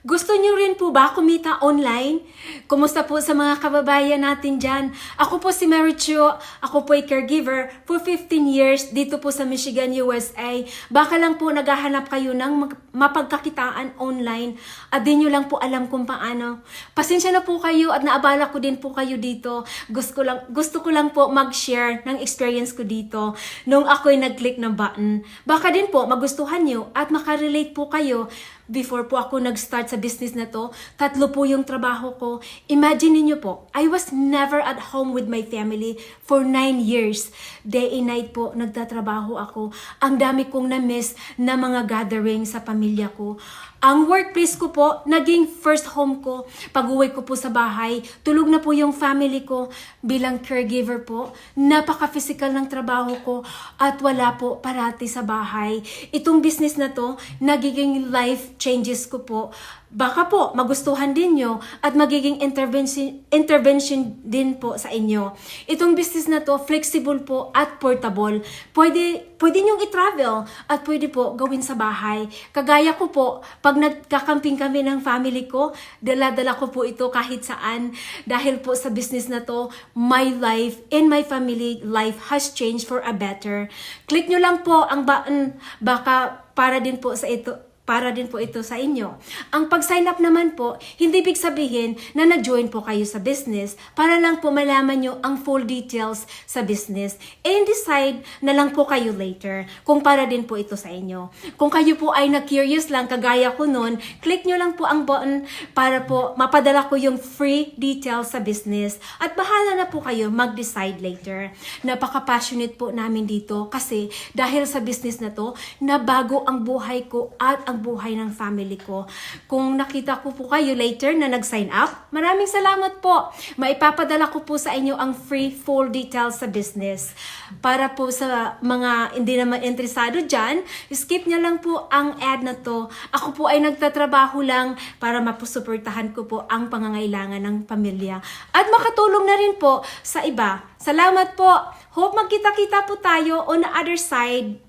Gusto niyo rin po ba kumita online? Kumusta po sa mga kababayan natin dyan? Ako po si Mary Chu. Ako po ay caregiver for 15 years dito po sa Michigan, USA. Baka lang po naghahanap kayo ng mapagkakitaan online at di nyo lang po alam kung paano. Pasensya na po kayo at naabala ko din po kayo dito. Gusto ko lang po mag-share ng experience ko dito nung ako'y nag-click ng button. Baka din po magustuhan nyo at makarelate po kayo. Before po ako nag-start sa business na to, 3 po yung trabaho ko. Imagine niyo po, I was never at home with my family for 9 years. Day and night po, nagtatrabaho ako. Ang dami kong na-miss na mga gathering sa pamilya ko. Ang workplace ko po, naging first home ko. Pag-uwi ko po sa bahay, tulog na po yung family ko. Bilang caregiver po, napaka-physical ng trabaho ko at wala po parati sa bahay. Itong business na to, nagiging life changes ko po. Baka po magustuhan din nyo at magiging intervention din po sa inyo. Itong business na to, flexible po at portable. Pwede nyong i-travel at pwede po gawin sa bahay. Kagaya ko po, pag nagkakamping kami ng family ko, dala-dala ko po ito kahit saan. Dahil po sa business na to, my life and my family life has changed for a better. Click nyo lang po ang button, baka para din po ito sa inyo. Ang pag-sign up naman po, hindi ibig sabihin na nag-join po kayo sa business para lang po malaman nyo ang full details sa business. And decide na lang po kayo later kung para din po ito sa inyo. Kung kayo po ay na-curious lang, kagaya ko nun, click nyo lang po ang button para po mapadala ko yung free details sa business. At bahala na po kayo mag-decide later. Napaka-passionate po namin dito kasi dahil sa business na to, nabago ang buhay ko at ang buhay ng family ko. Kung nakita ko po kayo later na nag-sign up, maraming salamat po. Maipapadala ko po sa inyo ang free full details sa business. Para po sa mga hindi naman interesado dyan, skip niya lang po ang ad na to. Ako po ay nagtatrabaho lang para mapusuportahan ko po ang pangangailangan ng pamilya. At makatulong na rin po sa iba. Salamat po. Hope magkita-kita po tayo on the other side.